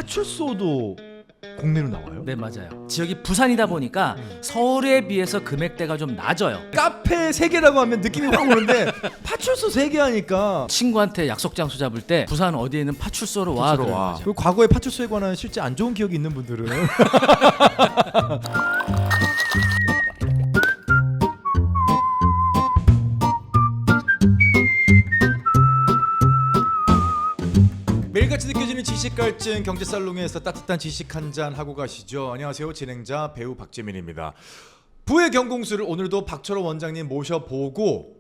파출소도 공매로 나와요? 네, 맞아요. 지역이 부산이다 보니까 서울에 비해서 금액대가 좀 낮아요. 카페 3개라고 하면 느낌이 확 오는데 파출소 3개 하니까 친구한테 약속 장소 잡을 때 부산 어디에 있는 파출소로 와 그러는 거죠. 그리고 과거에 파출소에 관한 실제 안 좋은 기억이 있는 분들은 매일같이 느껴지는 지식 갈증 경제 살롱에서 따뜻한 지식 한 잔 하고 가시죠. 안녕하세요. 진행자 배우 박재민입니다. 부의 경공수를 오늘도 박철호 원장님 모셔보고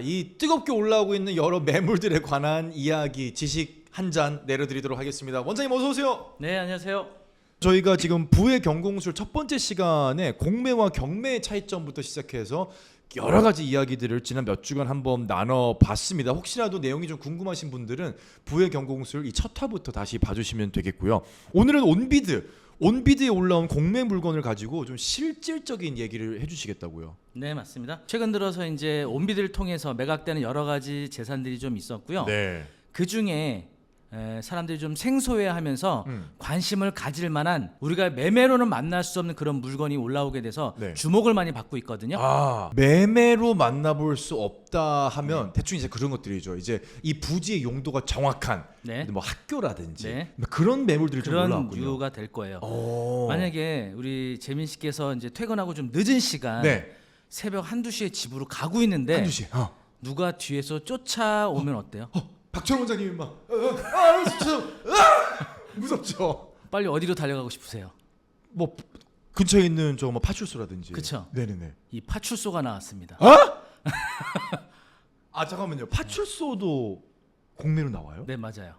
이 뜨겁게 올라오고 있는 여러 매물들에 관한 이야기 지식 한 잔 내려드리도록 하겠습니다. 원장님 어서 오세요. 네, 안녕하세요. 저희가 지금 부의 경공술 첫 번째 시간에 공매와 경매의 차이점부터 시작해서 여러 가지 이야기들을 지난 몇 주간 한번 나눠봤습니다. 혹시라도 내용이 좀 궁금하신 분들은 부의 경공술 이 첫 화부터 다시 봐주시면 되겠고요. 오늘은 온비드에 올라온 공매 물건을 가지고 좀 실질적인 얘기를 해주시겠다고요. 네, 맞습니다. 최근 들어서 이제 온비드를 통해서 매각되는 여러 가지 재산들이 좀 있었고요. 네. 그 중에 사람들이 좀 생소해하면서 관심을 가질 만한 우리가 매매로는 만날 수 없는 그런 물건이 올라오게 돼서 네. 주목을 많이 받고 있거든요. 매매로 만나볼 수 없다 하면 대충 이제 그런 것들이죠. 이제 이 부지의 용도가 정확한 네. 뭐 학교라든지 네. 그런 매물들이 좀 그런 올라왔군요. 이유가 될 거예요. 오. 만약에 우리 재민 씨께서 이제 퇴근하고 좀 늦은 시간 네. 새벽 1-2시에 집으로 가고 있는데 한두 시. 누가 뒤에서 쫓아오면 어때요? 박철원 원장님이 막 무섭죠. 빨리 어디로 달려가고 싶으세요? 뭐 근처에 있는 저 뭐 파출소라든지. 그쵸. 네네네. 이 파출소가 나왔습니다. 잠깐만요. 파출소도 공매로 나와요? 네, 맞아요.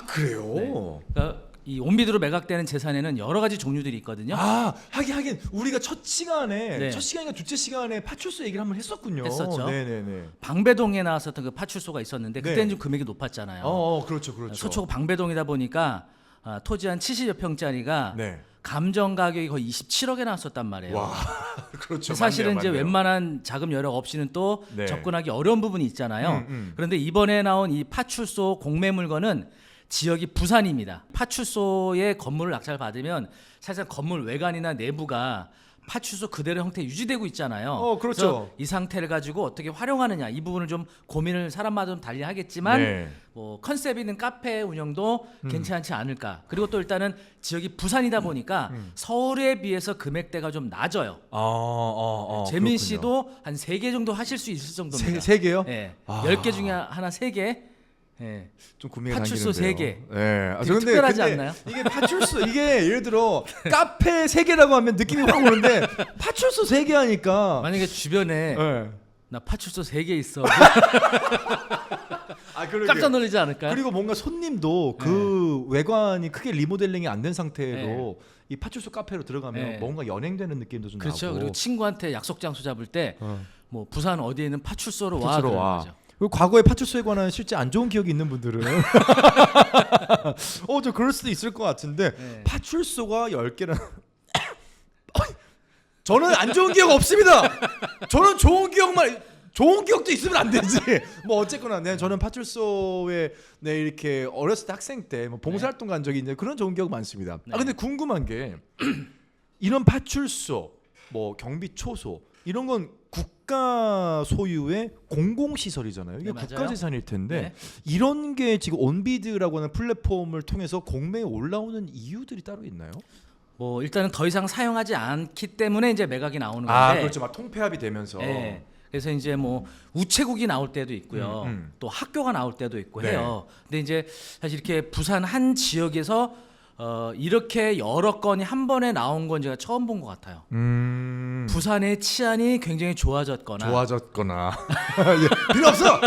그래요? 네. 그러니까 이 온비드로 매각되는 재산에는 여러 가지 종류들이 있거든요. 하긴 우리가 첫 시간에 네. 첫 시간인가 둘째 시간에 파출소 얘기를 한번 했었군요. 했었죠. 네네네. 방배동에 나왔었던 그 파출소가 있었는데 네. 그때는 좀 금액이 높았잖아요. 그렇죠. 서초구 방배동이다 보니까 토지 한 70여 평짜리가 네. 감정 가격이 거의 27억에 나왔었단 말이에요. 와, 그렇죠. 사실은 이제 맞네요. 웬만한 자금 여력 없이는 또 네. 접근하기 어려운 부분이 있잖아요. 그런데 이번에 나온 이 파출소 공매 물건은 지역이 부산입니다. 파출소의 건물을 낙찰 받으면 사실상 건물 외관이나 내부가 파출소 그대로 형태 유지되고 있잖아요. 그렇죠. 그래서 이 상태를 가지고 어떻게 활용하느냐 이 부분을 좀 고민을 사람마다 좀 달리 하겠지만 네. 뭐 컨셉 있는 카페 운영도 괜찮지 않을까. 그리고 또 일단은 지역이 부산이다 보니까 서울에 비해서 금액대가 좀 낮아요. 재민 그렇군요. 씨도 한 3개 정도 하실 수 있을 정도입니다. 세 개요? 네. 10개 중에 하나 3개. 네. 좀 구매가 파출소 당기는데요. 3개. 네. 되게 특별하지 않나요? 이게 파출소 이게 예를 들어 카페 3개라고 하면 느낌이 확 오는데 파출소 3개 하니까 만약에 주변에 네. 나 파출소 3개 있어. 그러게요. 깜짝 놀라지 않을까요? 그리고 뭔가 손님도 그 외관이 크게 리모델링이 안 된 상태로 네. 이 파출소 카페로 들어가면 네. 뭔가 연행되는 느낌도 좀 그렇죠. 나고. 그리고 친구한테 약속 장소 잡을 때 뭐 부산 어디에 있는 파출소로 와 파출소로 그러는 와. 거죠. 그리고 과거에 파출소에 관한 실제 안 좋은 기억이 있는 분들은 저 그럴 수도 있을 것 같은데 네. 파출소가 10개는 저는 안 좋은 기억 없습니다. 저는 좋은 기억도 있으면 안 되지. 뭐 어쨌거나 저는 파출소에 이렇게 어렸을 때 학생 때 뭐 봉사활동 간 적이 있는데 그런 좋은 기억 많습니다. 네. 근데 궁금한 게 이런 파출소, 뭐 경비 초소 이런 건 국가 소유의 공공시설이잖아요. 이게 네, 맞아요. 국가재산일 텐데 네. 이런 게 지금 온비드라고 하는 플랫폼을 통해서 공매에 올라오는 이유들이 따로 있나요? 뭐 일단은 더 이상 사용하지 않기 때문에 이제 매각이 나오는 건데. 그렇죠. 막 통폐합이 되면서. 네. 그래서 이제 뭐 우체국이 나올 때도 있고요. 또 학교가 나올 때도 있고 네. 해요. 근데 이제 사실 이렇게 부산 한 지역에서 이렇게 여러 건이 한 번에 나온 건 제가 처음 본 것 같아요. 부산의 치안이 굉장히 좋아졌거나 예, 필요 없어.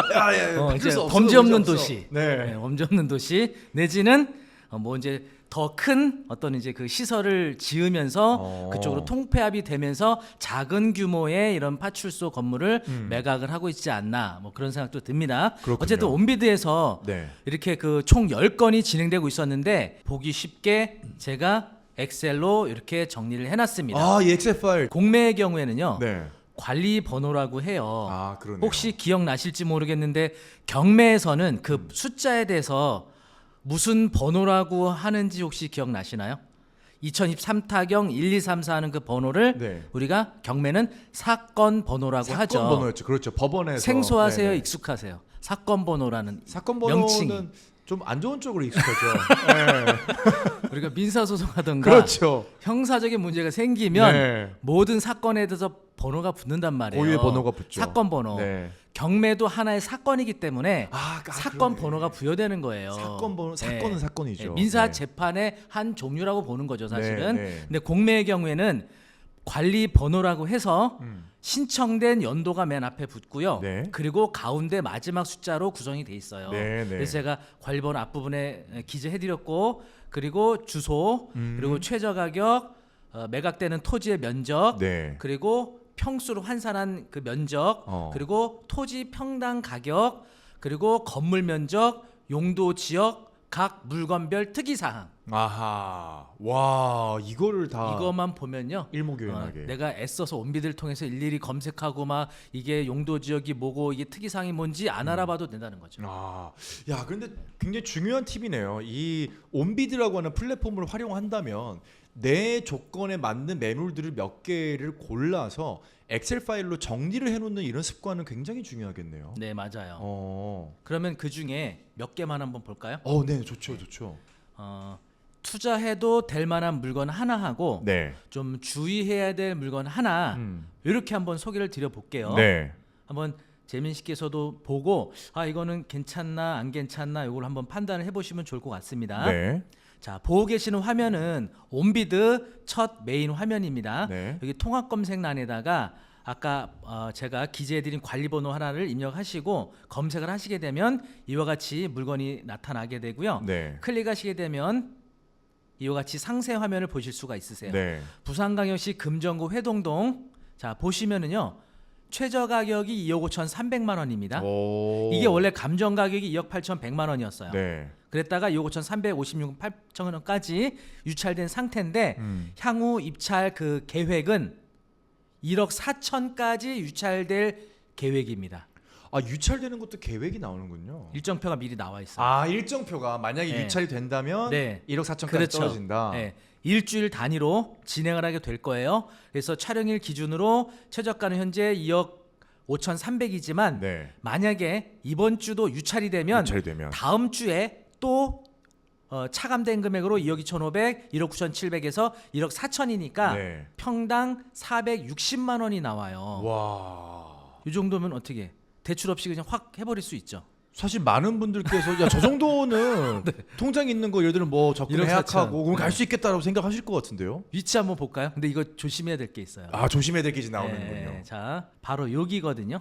이제 범죄 없는 도시, 네. 범죄 없는 도시 내지는 뭐 이제 더 큰 어떤 이제 그 시설을 지으면서 그쪽으로 통폐합이 되면서 작은 규모의 이런 파출소 건물을 매각을 하고 있지 않나 뭐 그런 생각도 듭니다. 그렇군요. 어쨌든 온비드에서 네. 이렇게 그 총 10건이 진행되고 있었는데 보기 쉽게 제가 엑셀로 이렇게 정리를 해놨습니다. 이 엑셀 파일. 공매의 경우에는요. 네. 관리 번호라고 해요. 그러네요. 혹시 기억나실지 모르겠는데 경매에서는 그 숫자에 대해서 무슨 번호라고 하는지 혹시 기억나시나요? 2023타경 1234 하는 그 번호를 네. 우리가 경매는 사건 번호라고 하죠. 사건 번호였죠. 그렇죠. 법원에서 생소하세요, 네네. 익숙하세요? 사건 번호라는 사건 번호는 명칭이. 좀 안 좋은 쪽으로 익숙하죠. 네. 우리가 민사소송하던가 그렇죠. 형사적인 문제가 생기면 네. 모든 사건에 대해서 번호가 붙는단 말이에요. 고유의 번호가 붙죠. 사건 번호. 네. 경매도 하나의 사건이기 때문에 사건 그러네. 번호가 부여되는 거예요. 사건 번호 사건은 네. 사건이죠. 네, 민사 네. 재판의 한 종류라고 보는 거죠, 사실은. 네, 네. 근데 공매의 경우에는 관리 번호라고 해서 신청된 연도가 맨 앞에 붙고요. 네. 그리고 가운데 마지막 숫자로 구성이 돼 있어요. 네, 네. 그래서 제가 관리 번호 앞부분에 기재해드렸고, 그리고 주소, 그리고 최저 가격, 매각되는 토지의 면적, 네. 그리고 평수로 환산한 그 면적, 그리고 토지 평당 가격, 그리고 건물 면적, 용도 지역, 각 물건별 특이 사항. 아하. 와, 이거를 다 이것만 보면요. 일목요연하게. 내가 애써서 온비들 통해서 일일이 검색하고 막 이게 용도 지역이 뭐고 이게 특이 사항이 뭔지 안 알아봐도 된다는 거죠. 아, 야, 근데 굉장히 중요한 팁이네요. 이 온비드라고 하는 플랫폼을 활용한다면 내 조건에 맞는 매물들을 몇 개를 골라서 엑셀 파일로 정리를 해놓는 이런 습관은 굉장히 중요하겠네요. 네, 맞아요. 그러면 그 중에 몇 개만 한번 볼까요? 네, 좋죠, 좋죠. 투자해도 될 만한 물건 하나 하고 네, 좀 주의해야 될 물건 하나 이렇게 한번 소개를 드려볼게요. 네, 한번 재민 씨께서도 보고 이거는 괜찮나 안 괜찮나 이걸 한번 판단을 해보시면 좋을 것 같습니다. 네, 자, 보고 계시는 화면은 온비드 첫 메인 화면입니다. 네. 여기 통합 검색란에다가 아까 제가 기재해드린 관리번호 하나를 입력하시고 검색을 하시게 되면 이와 같이 물건이 나타나게 되고요. 네, 클릭하시게 되면 이와 같이 상세 화면을 보실 수가 있으세요. 네. 부산광역시 금정구 회동동. 자, 보시면은요. 최저 가격이 2억 5,300만 원입니다. 오. 이게 원래 감정 가격이 2억 8,100만 원이었어요. 네. 그랬다가 2억 5,356만 8천 원까지 유찰된 상태인데 향후 입찰 그 계획은 1억 4천까지 유찰될 계획입니다. 유찰되는 것도 계획이 나오는군요. 일정표가 미리 나와 있어요. 일정표가 만약에 네. 유찰이 된다면 네. 1억 4천까지 그렇죠. 떨어진다. 네. 일주일 단위로 진행을 하게 될 거예요. 그래서 촬영일 기준으로 최저가는 현재 2억 5,300이지만 네. 만약에 이번 주도 유찰이 되면 다음 주에 또 차감된 금액으로 2억 2,500, 1억 9,700에서 1억 4천이니까 네. 평당 460만 원이 나와요. 와. 이 정도면 어떻게 대출 없이 그냥 확 해버릴 수 있죠. 사실 많은 분들께서 야, 저 정도는 통장에 있는 거 예를 들면 뭐 적금 1억 4천. 해약하고 그럼 갈 수 있겠다라고 생각하실 것 같은데요. 위치 한번 볼까요? 근데 이거 조심해야 될 게 있어요. 조심해야 될 게 나오는군요. 네, 자, 바로 여기거든요.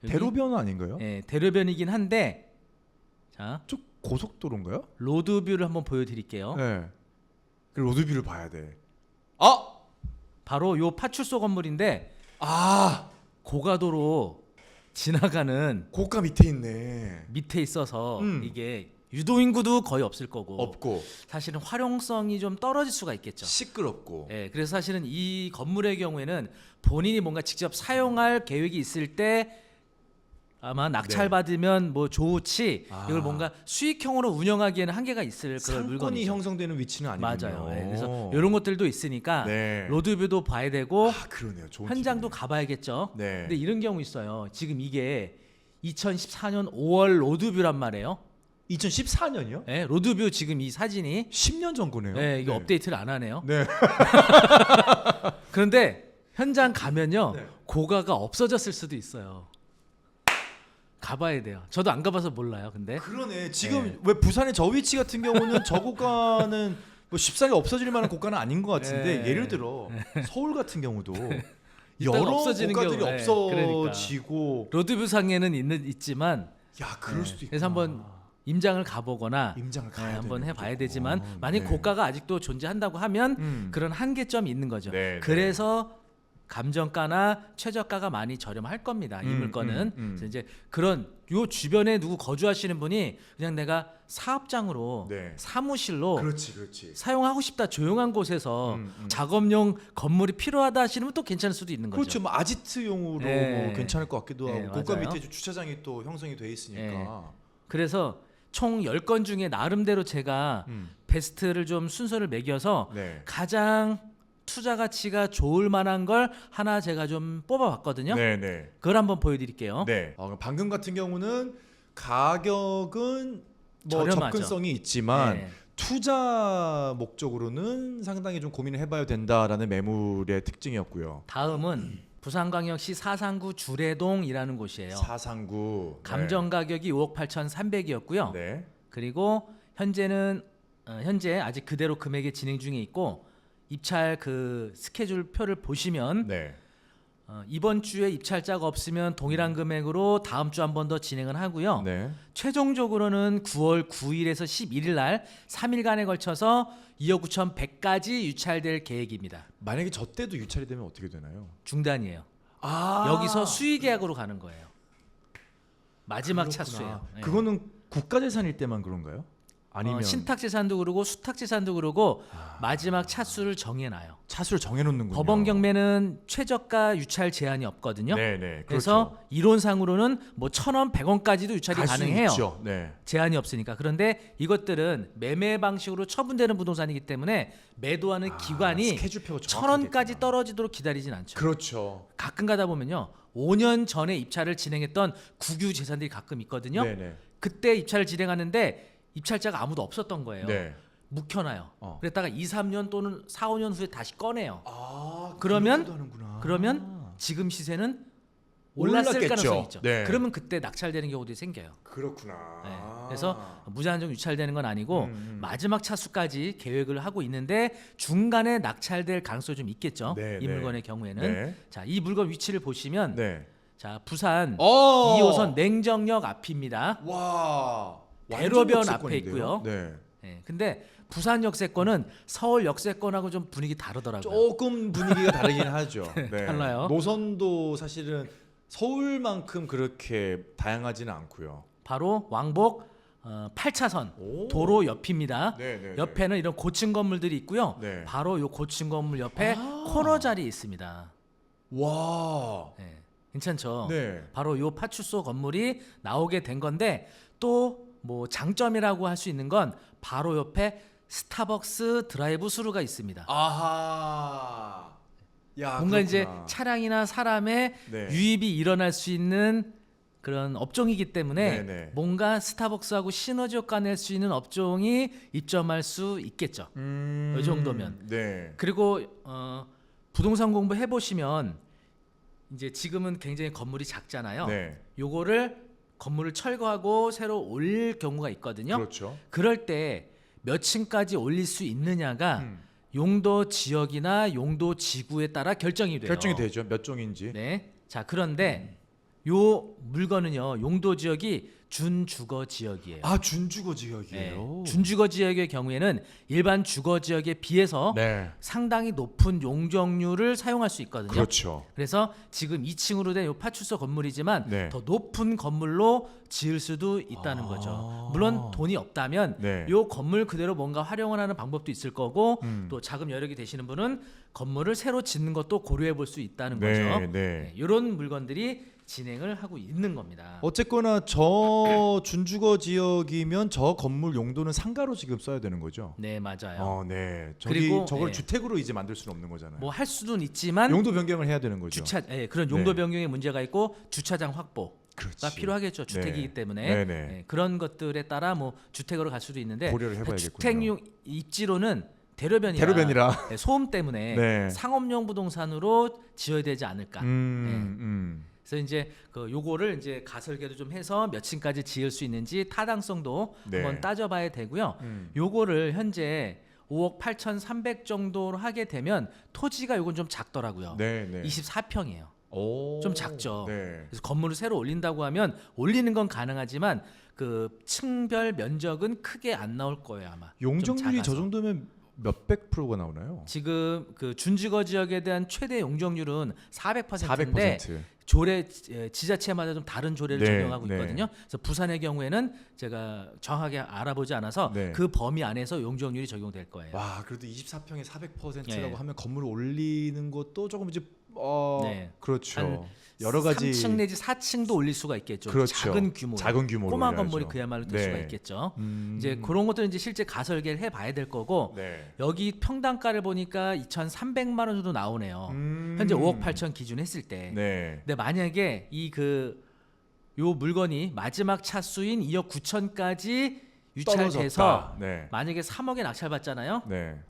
여기. 대로변 아닌가요? 네, 대로변이긴 한데 자, 저 고속도로인가요? 로드뷰를 한번 보여드릴게요. 네. 그 로드뷰를 봐야 돼. 바로 요 파출소 건물인데 아, 고가도로 지나가는 고가 밑에 있네. 밑에 있어서 이게 유도인구도 거의 없을 거고 없고 사실은 활용성이 좀 떨어질 수가 있겠죠. 시끄럽고. 네, 그래서 사실은 이 건물의 경우에는 본인이 뭔가 직접 사용할 계획이 있을 때 아마 낙찰받으면 뭐 좋지 이걸 뭔가 수익형으로 운영하기에는 한계가 있을 그런 상권이 물건이죠. 형성되는 위치는 아니군요. 맞아요. 네, 그래서 이런 것들도 있으니까 네. 로드뷰도 봐야 되고 그러네요. 좋은 현장도 팁이네요. 가봐야겠죠. 네. 근데 이런 경우 있어요. 지금 이게 2014년 5월 로드뷰란 말이에요. 2014년이요? 네, 로드뷰 지금 이 사진이 10년 전 거네요. 네, 이게 업데이트를 안 하네요. 네. 그런데 현장 가면요. 네. 고가가 없어졌을 수도 있어요. 가봐야 돼요. 저도 안 가봐서 몰라요. 근데 그러네. 지금 왜 부산의 저 위치 같은 경우는 저 고가는 뭐 쉽사리 없어질 만한 고가는 아닌 것 같은데 네. 예를 들어 서울 같은 경우도 이따가 여러 없어지는 고가들이 경우, 없어지고 로드뷰 상에는 있지만 야 그럴 수도 있고 그래서 한번 임장을 가보거나 임장을 가야 한번 되는 해봐야 거죠. 되지만 만약 네. 고가가 아직도 존재한다고 하면 그런 한계점이 있는 거죠. 네, 그래서 감정가나 최저가가 많이 저렴할 겁니다. 이 물건은. 그래서 이제 그런 요 주변에 누구 거주하시는 분이 그냥 내가 사업장으로 네. 사무실로 그렇지. 사용하고 싶다 조용한 곳에서 작업용 건물이 필요하다 하시면 또 괜찮을 수도 있는 거죠. 그렇죠. 뭐 아지트용으로 네. 뭐 괜찮을 것 같기도 하고 네, 고가 맞아요. 밑에 주차장이 또 형성이 돼 있으니까. 네. 그래서 총 10건 중에 나름대로 제가 베스트를 좀 순서를 매겨서 네. 가장 투자 가치가 좋을 만한 걸 하나 제가 좀 뽑아봤거든요. 네, 네. 그걸 한번 보여드릴게요. 네. 방금 같은 경우는 가격은 뭐 저렴하죠. 접근성이 있지만 네. 투자 목적으로는 상당히 좀 고민을 해봐야 된다라는 매물의 특징이었고요. 다음은 부산광역시 사상구 주례동이라는 곳이에요. 사상구 감정 가격이 5억 8,300이었고요. 네. 그리고 현재 아직 그대로 금액이 진행 중에 있고 입찰 그 스케줄 표를 보시면 네. 이번 주에 입찰자가 없으면 동일한 금액으로 다음 주 한 번 더 진행을 하고요. 네. 최종적으로는 9월 9일에서 11일 날 3일간에 걸쳐서 2억 9,100까지 유찰될 계획입니다. 만약에 저 때도 유찰이 되면 어떻게 되나요? 중단이에요. 아. 여기서 수의 계약으로 가는 거예요. 마지막 그렇구나. 차수예요. 네. 그거는 국가재산일 때만 그런가요? 아니면 신탁재산도 그러고 수탁재산도 그러고 마지막 차수를 정해놔요. 차수를 정해놓는군요. 법원 경매는 최저가 유찰 제한이 없거든요. 네네. 그래서 이론상으로는 뭐 1,000원, 100원까지도 유찰이 가능해요. 있죠. 네. 제한이 없으니까. 그런데 이것들은 매매 방식으로 처분되는 부동산이기 때문에 매도하는 기관이 스케줄표가 1,000원까지 떨어지도록 기다리진 않죠. 그렇죠. 가끔 가다 보면요. 5년 전에 입찰을 진행했던 국유 재산들이 가끔 있거든요. 네네. 그때 입찰을 진행하는데 입찰자가 아무도 없었던 거예요. 네. 묵혀놔요. 어. 그랬다가 2, 3년 또는 4, 5년 후에 다시 꺼내요. 아, 그러면- 그러기도 하는구나. 그러면 지금 시세는 올랐을 올랐겠죠. 가능성이 있죠. 네. 그러면 그때 낙찰되는 경우도 생겨요. 그렇구나. 네. 그래서 무제한적 유찰되는 건 아니고 마지막 차수까지 계획을 하고 있는데 중간에 낙찰될 가능성이 좀 있겠죠. 네, 이 네. 물건의 경우에는 네. 자, 이 물건 위치를 보시면 네. 자, 부산 어. 2호선 냉정역 앞입니다. 와. 대로변 완전 앞에 역세권인데요? 있고요. 네. 네. 근데 부산 역세권은 서울 역세권하고 좀 분위기 다르더라고요. 조금 분위기가 다르긴 하죠. 네. 달라요. 노선도 사실은 서울만큼 그렇게 다양하지는 않고요. 바로 왕복 8차선 오. 도로 옆입니다. 네, 네, 옆에는 이런 고층 건물들이 있고요. 네. 바로 요 고층 건물 옆에 코너 자리 있습니다. 와. 네. 괜찮죠? 네. 바로 요 파출소 건물이 나오게 된 건데 또 뭐 장점이라고 할 수 있는 건 바로 옆에 스타벅스 드라이브 스루가 있습니다. 아하. 야, 뭔가 이제 그렇구나. 차량이나 사람의 네. 유입이 일어날 수 있는 그런 업종이기 때문에 네네. 뭔가 스타벅스하고 시너지 효과 낼 수 있는 업종이 입점할 수 있겠죠. 이 정도면. 네. 그리고 부동산 공부 해보시면 이제 지금은 굉장히 건물이 작잖아요. 네. 요거를 건물을 철거하고 새로 올릴 경우가 있거든요. 그렇죠. 그럴 때 몇 층까지 올릴 수 있느냐가 용도 지역이나 용도 지구에 따라 결정이 돼요. 결정이 되죠. 몇 종인지. 네. 자, 그런데 요 물건은요. 용도 지역이 준주거 지역이에요. 아, 준주거 네. 지역이에요. 준주거 지역의 경우에는 일반 주거 지역에 비해서 네. 상당히 높은 용적률을 사용할 수 있거든요. 그렇죠. 그래서 지금 2층으로 된 요 파출소 건물이지만 네. 더 높은 건물로 지을 수도 있다는 거죠. 물론 돈이 없다면 네. 요 건물 그대로 뭔가 활용을 하는 방법도 있을 거고 또 음. 자금 여력이 되시는 분은 건물을 새로 짓는 것도 고려해 볼 수 있다는 네, 거죠. 네. 이런 물건들이 진행을 하고 있는 겁니다. 어쨌거나 저 준주거 지역이면 저 건물 용도는 상가로 지금 써야 되는 거죠. 네, 맞아요. 네. 그리고, 저걸 예. 주택으로 이제 만들 수는 없는 거잖아요. 뭐 할 수는 있지만 용도 변경을 해야 되는 거죠. 그런 용도 네. 변경에 문제가 있고 주차장 확보가 그렇지. 필요하겠죠. 주택이기 네. 때문에 네네. 네, 그런 것들에 따라 뭐 주택으로 갈 수도 있는데 고려를 해봐야겠군요. 주택용 입지로는 대로변이라, 대로변이라. 네, 소음 때문에 네. 상업용 부동산으로 지어야 되지 않을까. 그래서 이제 그 요거를 이제 가설계도 좀 해서 몇 층까지 지을 수 있는지 타당성도 네. 한번 따져봐야 되고요. 요거를 현재 5억 8,300 정도로 하게 되면 토지가 요건 좀 작더라고요. 네, 네. 24평이에요. 오. 좀 작죠. 네. 그래서 건물을 새로 올린다고 하면 올리는 건 가능하지만 그 층별 면적은 크게 안 나올 거예요 아마. 좀 용적률이 저 작아서. 정도면 몇백 프로가 나오나요? 지금 그 준주거 지역에 대한 최대 용적률은 400%인데 400%. 조례 지자체마다 좀 다른 조례를 네, 적용하고 네. 있거든요. 그래서 부산의 경우에는 제가 정확하게 알아보지 않아서 네. 그 범위 안에서 용적률이 적용될 거예요. 와, 그래도 24평에 400%라고 예. 하면 건물을 올리는 것도 조금 이제 네. 그렇죠. 한 여러 가지 3층 내지 4층도 올릴 수가 있겠죠. 그렇죠. 작은 규모로 꼬마 올려야죠. 건물이 그야말로 될 네. 수가 있겠죠. 이제 그런 것들은 이제 실제 가설계를 해봐야 될 거고 네. 여기 평당가를 보니까 2,300만 원 정도 나오네요. 현재 5억 8천 기준 했을 때. 네. 근데 만약에 요 물건이 마지막 차수인 2억 9천까지 유찰돼서 떨어졌다. 네. 만약에 3억에 낙찰받잖아요. 네.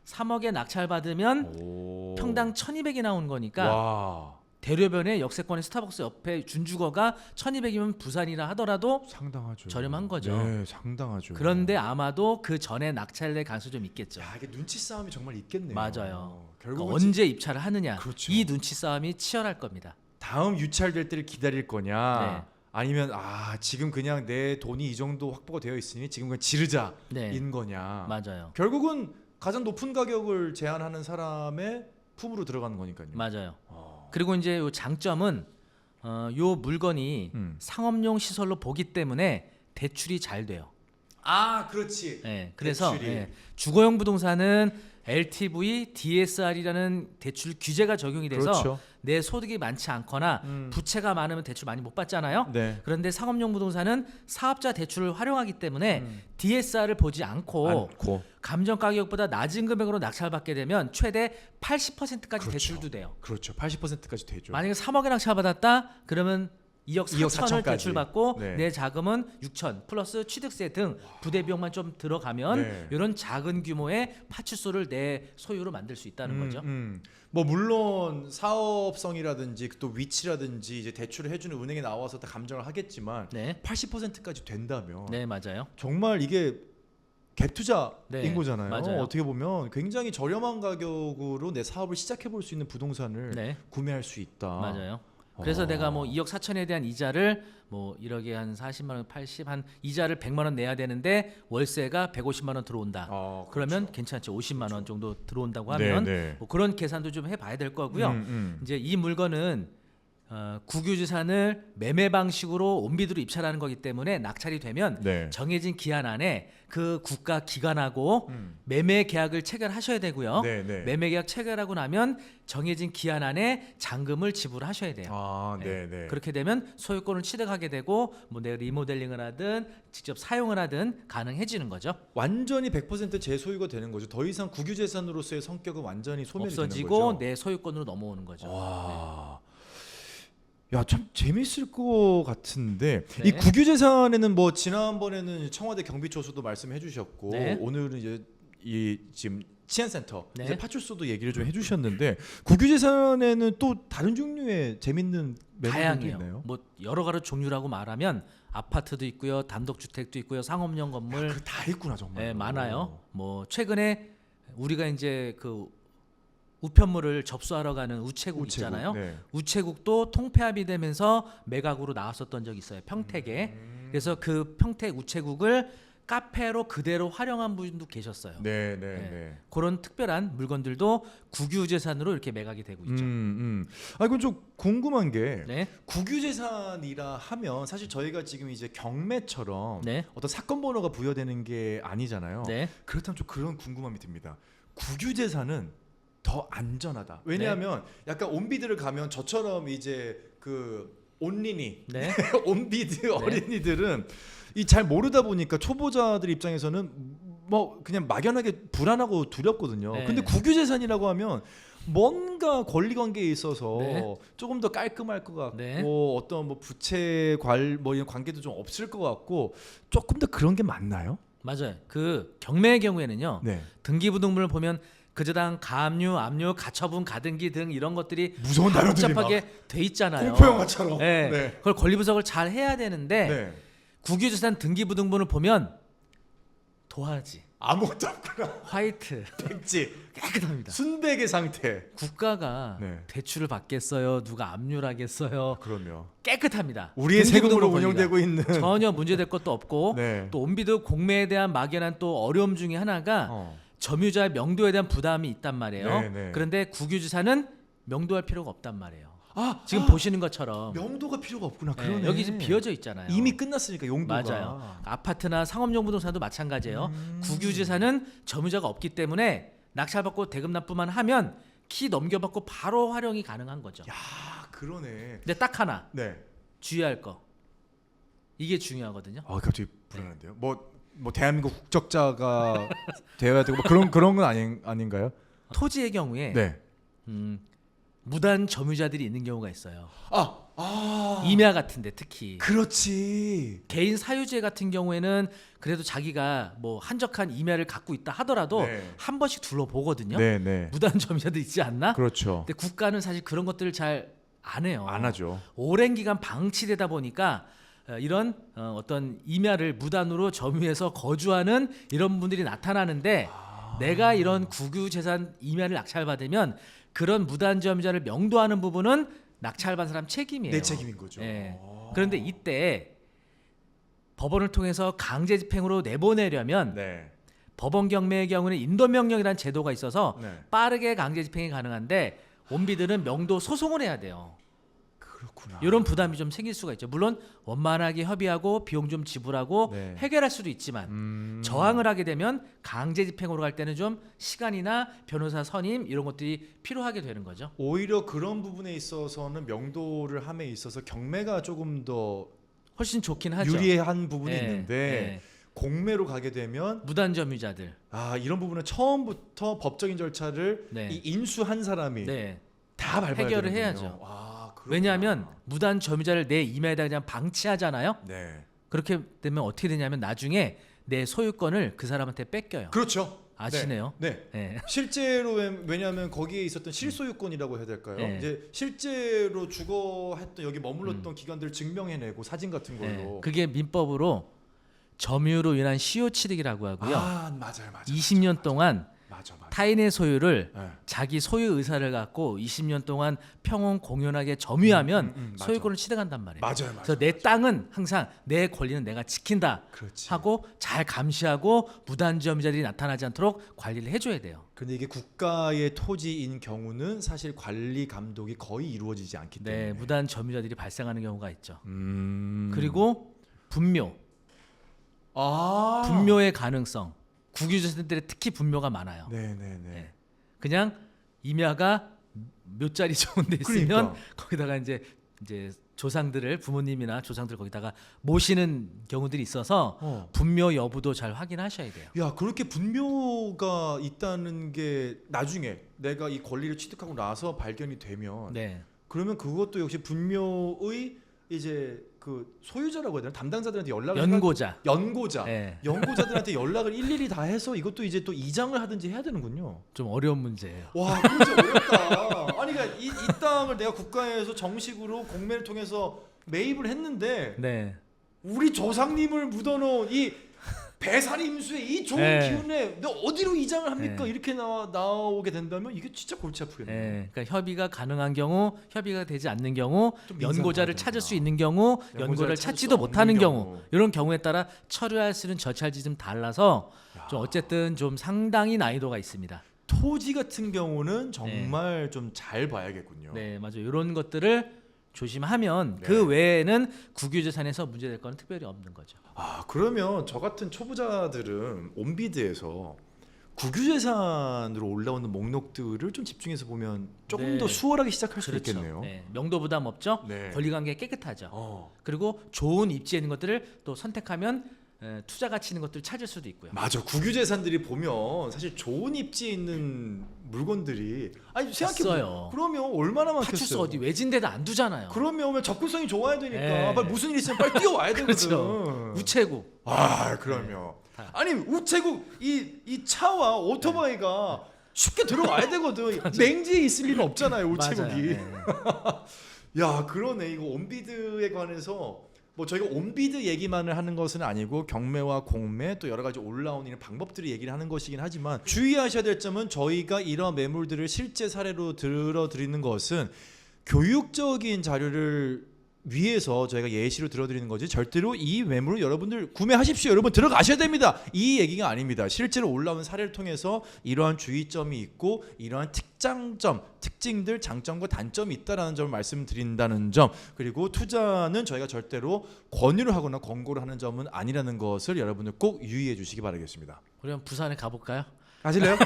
3억에 낙찰받으면 오. 평당 1,200이 나오는 거니까 와. 대로변에 역세권의 스타벅스 옆에 준주거가 1,200이면 부산이라 하더라도 상당하죠. 저렴한 거죠. 네, 상당하죠. 그런데 아마도 그 전에 낙찰될 가능성이 좀 있겠죠. 야, 이게 눈치 싸움이 정말 있겠네요. 맞아요. 결국 언제 입찰을 하느냐. 그렇죠. 이 눈치 싸움이 치열할 겁니다. 다음 유찰될 때를 기다릴 거냐, 네. 아니면 지금 그냥 내 돈이 이 정도 확보가 되어 있으니 지금 그냥 지르자인 네. 거냐. 맞아요. 결국은 가장 높은 가격을 제한하는 사람의 품으로 들어가는 거니까요. 맞아요. 그리고 이제 요 장점은 요 물건이 상업용 시설로 보기 때문에 대출이 잘 돼요. 그렇지. 네, 그래서 대출이. 주거용 부동산은 LTV, DSR이라는 대출 규제가 적용이 돼서 그렇죠. 내 소득이 많지 않거나 부채가 많으면 대출 많이 못 받잖아요. 네. 그런데 상업용 부동산은 사업자 대출을 활용하기 때문에 DSR을 보지 않고 감정 가격보다 낮은 금액으로 낙찰받게 되면 최대 80%까지 그렇죠. 대출도 돼요. 그렇죠. 80%까지 되죠. 만약에 3억에 낙찰받았다 그러면 2억 4천을 4천까지. 대출받고 네. 내 자금은 6천 플러스 취득세 등 부대 비용만 좀 들어가면 네. 이런 작은 규모의 파출소를 내 소유로 만들 수 있다는 거죠. 뭐 물론 사업성이라든지 또 위치라든지 이제 대출을 해주는 은행에 나와서 다 감정을 하겠지만 네, 80%까지 된다면 네 맞아요. 정말 이게 갭 투자인 네, 거잖아요. 맞아요. 어떻게 보면 굉장히 저렴한 가격으로 내 사업을 시작해 볼 수 있는 부동산을 네, 구매할 수 있다. 맞아요. 그래서 내가 뭐 2억 4천에 대한 이자를 뭐 1억에 한 40만 원, 80 한 이자를 100만 원 내야 되는데 월세가 150만 원 들어온다. 그렇죠. 그러면 괜찮죠. 50만 원 정도 들어온다고 하면 네. 뭐 그런 계산도 좀 해봐야 될 거고요. 이제 이 물건은 국유지산을 매매 방식으로 온비드로 입찰하는 거기 때문에 낙찰이 되면 네. 정해진 기한 안에 그 국가 기관하고 매매 계약을 체결하셔야 되고요. 네. 매매 계약 체결하고 나면 정해진 기한 안에 잔금을 지불하셔야 돼요. 네. 그렇게 되면 소유권을 취득하게 되고 뭐 내가 리모델링을 하든 직접 사용을 하든 가능해지는 거죠. 완전히 100% 제 소유가 되는 거죠. 더 이상 국유재산으로서의 성격은 완전히 소멸이 되는 없어지고 거죠. 내 소유권으로 넘어오는 거죠. 와. 야, 참 재밌을 것 같은데 네. 이 국유재산에는 뭐 지난번에는 청와대 경비처소도 말씀해 주셨고 네. 오늘은 이제 이 지금 치안센터 네. 이제 파출소도 얘기를 좀 해주셨는데 국유재산에는 또 다른 종류의 재밌는 매물들도 다양해요. 있나요? 뭐 여러 가지 종류라고 말하면 아파트도 있고요, 단독주택도 있고요, 상업용 건물 다 있구나 정말. 네, 많아요. 뭐 최근에 우리가 이제 그 우편물을 접수하러 가는 우체국 있잖아요. 네. 우체국도 통폐합이 되면서 매각으로 나왔었던 적이 있어요. 평택에. 그래서 그 평택 우체국을 카페로 그대로 활용한 분도 계셨어요. 네. 그런 특별한 물건들도 국유재산으로 이렇게 매각이 되고 있죠. 그럼 좀 궁금한 게 네. 국유재산이라 하면 사실 저희가 지금 이제 경매처럼 네. 어떤 사건 번호가 부여되는 게 아니잖아요. 네. 그렇다면 좀 그런 궁금함이 듭니다. 국유재산은 더 안전하다. 왜냐하면 약간 온비드를 가면 저처럼 이제 그 온린이 네. 온비드 어린이들은 이 잘 모르다 보니까 초보자들 입장에서는 뭐 그냥 막연하게 불안하고 두렵거든요. 네. 근데 국유재산이라고 하면 뭔가 권리관계에 있어서 네. 조금 더 깔끔할 것 같고 네. 어떤 뭐 부채 뭐 이런 관계도 좀 없을 것 같고 조금 더 그런 게 맞나요? 맞아요. 그 경매의 경우에는요. 네. 등기부등본을 보면 그저당 가압류, 압류, 가처분, 가등기 등 이런 것들이 무서운 단어들이 막 복잡하게 돼 있잖아요. 공포 영화처럼. 네. 네. 그걸 권리 분석을 잘 해야 되는데 네. 국유재산 등기부등본을 보면 도화지, 아무것도 없구나. 화이트, 백지, 깨끗합니다. 순백의 상태. 국가가 네. 대출을 받겠어요? 누가 압류를 하겠어요? 그러면 깨끗합니다. 우리의 세금으로 등기부등본 운영되고 있는 전혀 문제될 것도 없고 네. 또 온비드 공매에 대한 막연한 또 어려움 중에 하나가 점유자의 명도에 대한 부담이 있단 말이에요. 네. 그런데 국유지산은 명도할 필요가 없단 말이에요. 지금 보시는 것처럼 명도가 필요가 없구나. 네, 그러네. 여기 지금 비어져 있잖아요. 이미 끝났으니까 용도가. 맞아요. 아파트나 상업용 부동산도 마찬가지예요. 국유지산은 점유자가 없기 때문에 낙찰받고 대금 납부만 하면 키 넘겨받고 바로 활용이 가능한 거죠. 야, 그러네. 근데 딱 하나 네. 주의할 거. 이게 중요하거든요. 아, 갑자기 불안한데요. 뭐 대한민국 국적자가 되어야 되고 뭐 그런 건 아닌가요? 토지의 경우에 네. 무단 점유자들이 있는 경우가 있어요. 아, 임야 같은데 특히 그렇지. 개인 사유지 같은 경우에는 그래도 자기가 뭐 한적한 임야를 갖고 있다 하더라도 네. 한 번씩 둘러보거든요. 네, 네. 무단 점유자들 있지 않나? 그렇죠. 근데 국가는 사실 그런 것들을 잘 안 해요. 안 하죠. 오랜 기간 방치되다 보니까 이런 어떤 임야를 무단으로 점유해서 거주하는 이런 분들이 나타나는데 내가 이런 국유재산 임야를 낙찰받으면 그런 무단 점유자를 명도하는 부분은 낙찰받은 사람 책임이에요. 내 책임인 거죠. 예. 그런데 이때 법원을 통해서 강제 집행으로 내보내려면 네. 법원 경매의 경우는 인도명령이라는 제도가 있어서 네. 빠르게 강제 집행이 가능한데 온비들은 명도 소송을 해야 돼요. 그렇구나. 이런 부담이 좀 생길 수가 있죠. 물론 원만하게 협의하고 비용 좀 지불하고 네. 해결할 수도 있지만 저항을 하게 되면 강제 집행으로 갈 때는 좀 시간이나 변호사 선임 이런 것들이 필요하게 되는 거죠. 오히려 그런 부분에 있어서는 명도를 함에 있어서 경매가 조금 더 훨씬 좋긴 하죠. 유리한 부분이 예, 있는데 예. 공매로 가게 되면 무단 점유자들. 이런 부분은 처음부터 법적인 절차를 네. 이 인수한 사람이 네. 다 밟아야 해결을 되는군요. 해야죠. 그렇구나. 왜냐하면 무단 점유자를 내 임야에다 그냥 방치하잖아요. 네. 그렇게 되면 어떻게 되냐면 나중에 내 소유권을 그 사람한테 뺏겨요. 그렇죠. 아시네요. 네. 네. 실제로 왜냐하면 거기에 있었던 실소유권이라고 해야 될까요? 네. 이제 실제로 주거했던 여기 머물렀던 기간들을 증명해내고 사진 같은 걸로. 네. 그게 민법으로 점유로 인한 시효 취득이라고 하고요. 맞아요. 20년 동안 맞아. 타인의 소유를 네. 자기 소유 의사를 갖고 20년 동안 평온 공연하게 점유하면 맞아. 소유권을 취득한단 말이에요. 맞아요. 그래서 내 땅은 항상 내 권리는 내가 지킨다 그렇지. 하고 잘 감시하고 무단 점유자들이 나타나지 않도록 관리를 해줘야 돼요. 근데 이게 국가의 토지인 경우는 사실 관리 감독이 거의 이루어지지 않기 때문에. 네, 무단 점유자들이 발생하는 경우가 있죠. 그리고 그리고 분묘, 분묘의 가능성. 국유재산들의 특히 분묘가 많아요. 네네네. 네. 그냥 임야가 묘자리 좋은 데 있으면 그러니까. 거기다가 이제 조상들을 부모님이나 조상들 거기다가 모시는 경우들이 있어서 분묘 여부도 잘 확인하셔야 돼요. 야, 그렇게 분묘가 있다는 게 나중에 내가 이 권리를 취득하고 나서 발견이 되면 네. 그러면 그것도 역시 분묘의 이제 그 소유자라고 해야 되나? 담당자들한테 연락을 연고자. 네. 연고자들한테 연락을 일일이 다 해서 이것도 이제 또 이장을 하든지 해야 되는군요. 좀 어려운 문제예요. 와, 그거 진짜 어렵다. 아니, 그러니까 이 땅을 내가 국가에서 정식으로 공매를 통해서 매입을 했는데 네. 우리 조상님을 묻어놓은 이 배산임수의 이 좋은 네. 기운에 너 어디로 이장을 합니까? 네. 이렇게 나오게 된다면 이게 진짜 골치 아프겠네요. 네. 그러니까 협의가 가능한 경우, 협의가 되지 않는 경우, 좀 연고자를 민감하다. 찾을 수 있는 경우, 연고자를 찾을 찾지도 수 못하는 없는 경우, 이런 경우에 따라 처리할 수 있는 절차들이 좀 달라서 좀 어쨌든 좀 상당히 난이도가 있습니다. 토지 같은 경우는 정말 좀 잘 봐야겠군요. 네, 맞아요. 이런 것들을 조심하면 네. 그 외에는 국유재산에서 문제될 거는 특별히 없는 거죠. 그러면 저 같은 초보자들은 온비드에서 국유재산으로 올라오는 목록들을 좀 집중해서 보면 조금 네. 더 수월하게 시작할 수 그렇죠. 있겠네요. 네, 명도 부담 없죠. 네. 권리관계 깨끗하죠. 그리고 좋은 입지에 있는 것들을 또 선택하면 투자 가치 있는 것들을 찾을 수도 있고요. 맞아. 국유재산들이 보면 사실 좋은 입지에 있는 물건들이 있어요. 그러면 얼마나 많겠어요. 파출소 어디 외진데다 안 두잖아요. 그러면 접근성이 좋아야 되니까 네. 빨리 무슨 일 있으면 빨리 뛰어와야 되거든. 그렇죠. 우체국. 그러면 네. 아니 우체국 이 차와 오토바이가 쉽게 들어와야 되거든. 맹지에 있을 리는 없잖아요, 우체국이. 맞아요. 네. 야, 그러네. 이거 온비드에 관해서 뭐 저희가 온비드 얘기만을 하는 것은 아니고 경매와 공매 또 여러 가지 올라오는 이런 방법들을 얘기를 하는 것이긴 하지만 주의하셔야 될 점은 저희가 이런 매물들을 실제 사례로 들어드리는 것은 교육적인 자료를 위해서 저희가 예시로 들어드리는 거지 절대로 이 매물을 여러분들 구매하십시오. 여러분 들어가셔야 됩니다. 이 얘기가 아닙니다. 실제로 올라온 사례를 통해서 이러한 주의점이 있고 이러한 특장점, 특징들, 장점과 단점이 있다라는 점을 말씀드린다는 점, 그리고 투자는 저희가 절대로 권유를 하거나 권고를 하는 점은 아니라는 것을 여러분들 꼭 유의해 주시기 바라겠습니다. 그럼 부산에 가볼까요? 아실래요?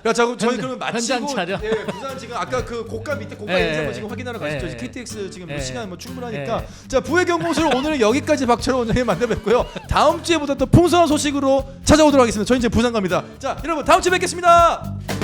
자, 저희 그러면 현장 마치고 촬영. 예, 부산 지금 아까 그 고가 밑에 고가 예, 인쇄 지금 확인하러 가시죠. 예, KTX 지금 예, 시간 뭐 충분하니까. 예. 자, 부의 경공술 오늘은 여기까지 박철호 원장님 만나뵙고요. 다음 주에보다 더 풍성한 소식으로 찾아오도록 하겠습니다. 저희 이제 부산 갑니다. 자, 여러분 다음 주에 뵙겠습니다.